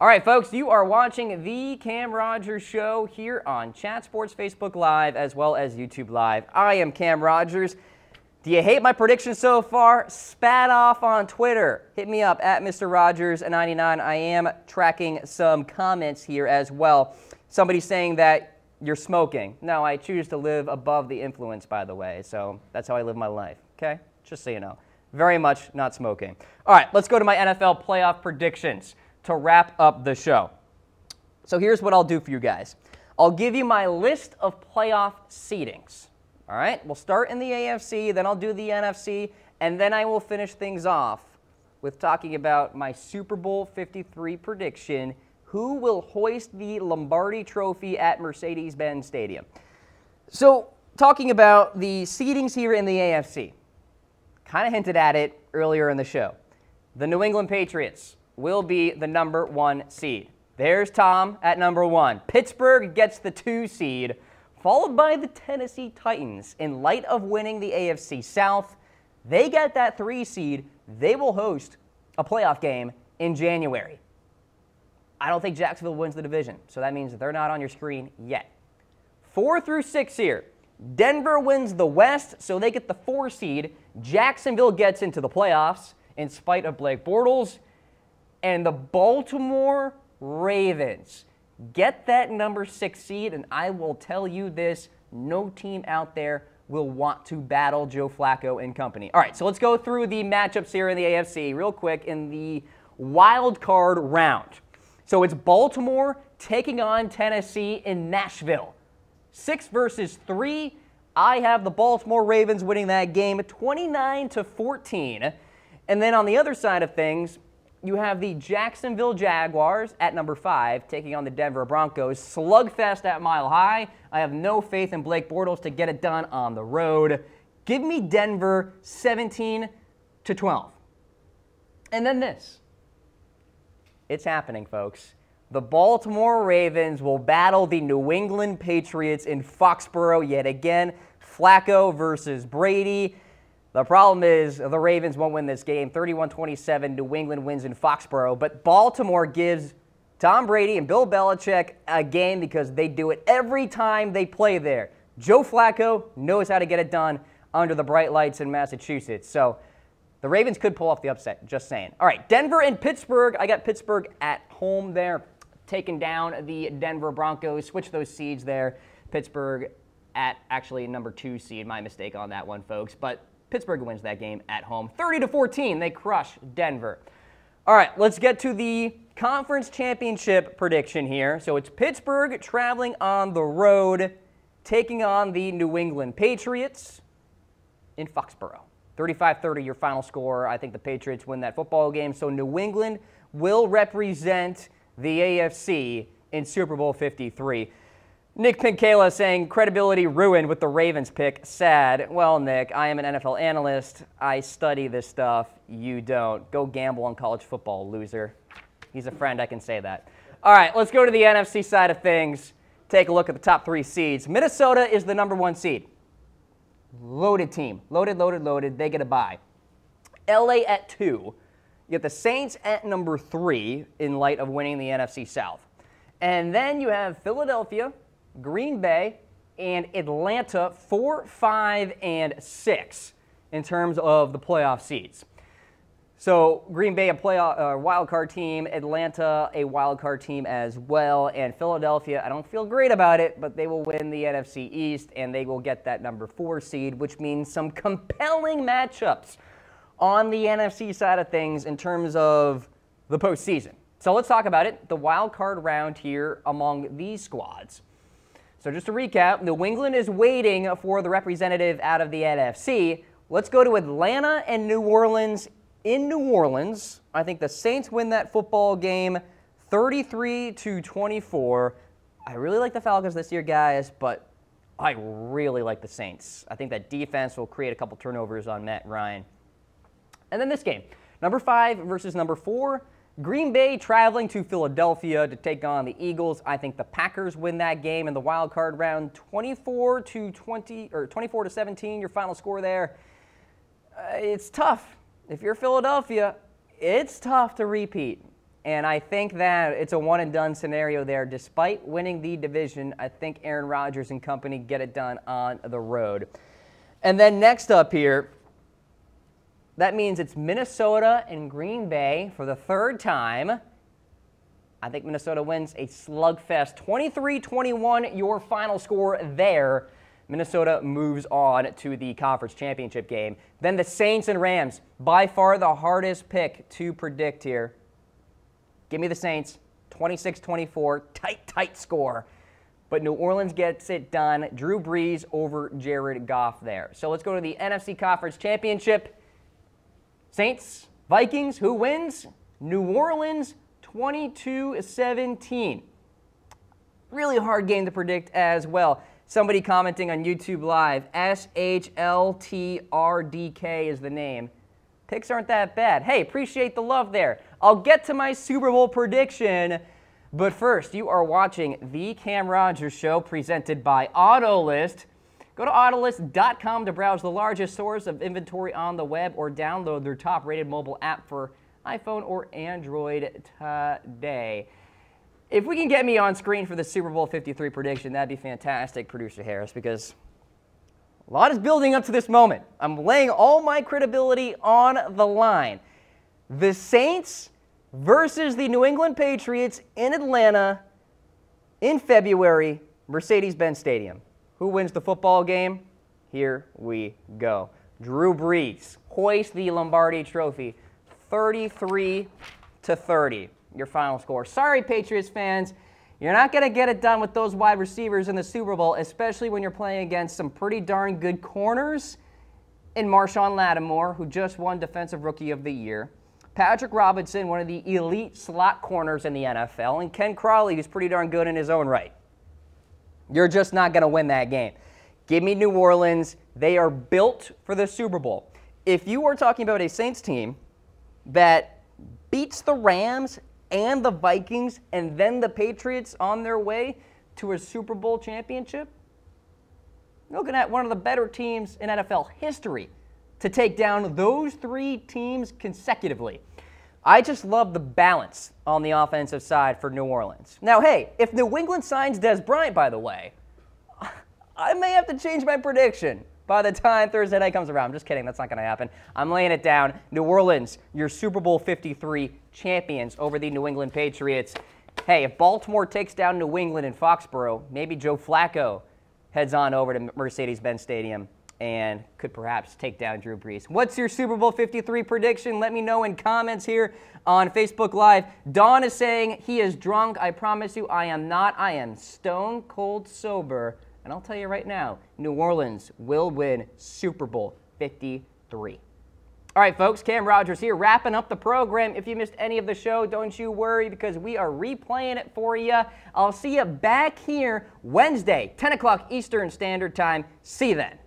All right, folks, you are watching the Cam Rogers Show here on Chat Sports Facebook Live as well as YouTube Live. I am Cam Rogers. Do you hate my predictions so far? Spat off on Twitter. Hit me up at Mr. Rogers99. I am tracking some comments here as well. Somebody saying that you're smoking. No, I choose to live above the influence, by the way. So that's how I live my life, okay? Just so you know. Very much not smoking. All right, let's go to my NFL playoff predictions to wrap up the show. So here's what I'll do for you guys. I'll give you my list of playoff seedings. All right, we'll start in the AFC, then I'll do the NFC, and then I will finish things off with talking about my Super Bowl 53 prediction, who will hoist the Lombardi Trophy at Mercedes-Benz Stadium. So talking about the seedings here in the AFC, kind of hinted at it earlier in the show. The New England Patriots will be the number 1 seed. There's Tom at number 1. Pittsburgh gets the 2 seed, followed by the Tennessee Titans. In light of winning the AFC South, they get that 3 seed. They will host a playoff game in January. I don't think Jacksonville wins the division, so that means that they're not on your screen yet. 4 through 6 here. Denver wins the West, so they get the 4 seed. Jacksonville gets into the playoffs in spite of Blake Bortles. And the Baltimore Ravens get that number 6 seed, and I will tell you this, no team out there will want to battle Joe Flacco and company. All right, so let's go through the matchups here in the AFC real quick in the wild card round. So it's Baltimore taking on Tennessee in Nashville. 6 versus 3. I have the Baltimore Ravens winning that game 29-14. And then on the other side of things, you have the Jacksonville Jaguars at number 5 taking on the Denver Broncos. Slugfest at Mile High. I have no faith in Blake Bortles to get it done on the road. Give me Denver 17-12. And then this. It's happening, folks. The Baltimore Ravens will battle the New England Patriots in Foxborough yet again. Flacco versus Brady. The problem is the Ravens won't win this game. 31-27, New England wins in Foxborough. But Baltimore gives Tom Brady and Bill Belichick a game because they do it every time they play there. Joe Flacco knows how to get it done under the bright lights in Massachusetts. So the Ravens could pull off the upset, just saying. All right, Denver and Pittsburgh. I got Pittsburgh at home there, taking down the Denver Broncos. Switch those seeds there. Pittsburgh at actually number 2 seed. My mistake on that one, folks. But Pittsburgh wins that game at home. 30-14, they crush Denver. All right, let's get to the conference championship prediction here. So it's Pittsburgh traveling on the road, taking on the New England Patriots in Foxborough. 35-30, your final score. I think the Patriots win that football game. So New England will represent the AFC in Super Bowl 53. Nick Pinkala saying, credibility ruined with the Ravens pick. Sad. Well, Nick, I am an NFL analyst. I study this stuff. You don't. Go gamble on college football, loser. He's a friend, I can say that. All right, let's go to the NFC side of things. Take a look at the top 3 seeds. Minnesota is the number 1 seed. Loaded team. Loaded, loaded, loaded. They get a bye. LA at 2. You get the Saints at number 3 in light of winning the NFC South. And then you have Philadelphia, Green Bay, and Atlanta 4, 5, and 6 in terms of the playoff seeds. So Green Bay, a wild card team, Atlanta, a wild card team as well, and Philadelphia, I don't feel great about it, but they will win the NFC East, and they will get that number 4 seed, which means some compelling matchups on the NFC side of things in terms of the postseason. So let's talk about it, the wild card round here among these squads. So just to recap, New England is waiting for the representative out of the NFC. Let's go to Atlanta and New Orleans. In New Orleans, I think the Saints win that football game 33-24. I really like the Falcons this year, guys, but I really like the Saints. I think that defense will create a couple turnovers on Matt Ryan. And then this game, number 5 versus number 4. Green Bay traveling to Philadelphia to take on the Eagles. I think the Packers win that game in the wild card round 24-20 or 24-17, your final score there. It's tough. If you're Philadelphia, it's tough to repeat. And I think that it's a one-and-done scenario there. Despite winning the division, I think Aaron Rodgers and company get it done on the road. And then next up here, that means it's Minnesota and Green Bay for the third time. I think Minnesota wins a slugfest. 23-21, your final score there. Minnesota moves on to the conference championship game. Then the Saints and Rams, by far the hardest pick to predict here. Give me the Saints, 26-24, tight score. But New Orleans gets it done. Drew Brees over Jared Goff there. So let's go to the NFC Conference Championship. Saints, Vikings, who wins? New Orleans, 22-17. Really hard game to predict as well. Somebody commenting on YouTube Live, SHLTRDK is the name. Picks aren't that bad. Hey, appreciate the love there. I'll get to my Super Bowl prediction, but first, you are watching The Cam Rogers Show presented by Autolist. Go to Autolist.com to browse the largest source of inventory on the web or download their top-rated mobile app for iPhone or Android today. If we can get me on screen for the Super Bowl 53 prediction, that'd be fantastic, Producer Harris, because a lot is building up to this moment. I'm laying all my credibility on the line. The Saints versus the New England Patriots in Atlanta in February, Mercedes-Benz Stadium. Who wins the football game? Here we go. Drew Brees hoists the Lombardi Trophy, 33-30. Your final score. Sorry, Patriots fans. You're not going to get it done with those wide receivers in the Super Bowl, especially when you're playing against some pretty darn good corners in Marshawn Lattimore, who just won Defensive Rookie of the Year, Patrick Robinson, one of the elite slot corners in the NFL, and Ken Crawley, who's pretty darn good in his own right. You're just not going to win that game. Give me New Orleans. They are built for the Super Bowl. If you are talking about a Saints team that beats the Rams and the Vikings and then the Patriots on their way to a Super Bowl championship, you're looking at one of the better teams in NFL history to take down those three teams consecutively. I just love the balance on the offensive side for New Orleans. Now, hey, if New England signs Dez Bryant, by the way, I may have to change my prediction by the time Thursday night comes around. I'm just kidding. That's not going to happen. I'm laying it down. New Orleans, your Super Bowl 53 champions over the New England Patriots. Hey, if Baltimore takes down New England in Foxborough, maybe Joe Flacco heads on over to Mercedes-Benz Stadium and could perhaps take down Drew Brees. What's your Super Bowl 53 prediction? Let me know in comments here on Facebook Live. Don is saying he is drunk. I promise you I am not. I am stone cold sober. And I'll tell you right now, New Orleans will win Super Bowl 53. All right, folks, Cam Rogers here, wrapping up the program. If you missed any of the show, don't you worry, because we are replaying it for you. I'll see you back here Wednesday, 10 o'clock Eastern Standard Time. See you then.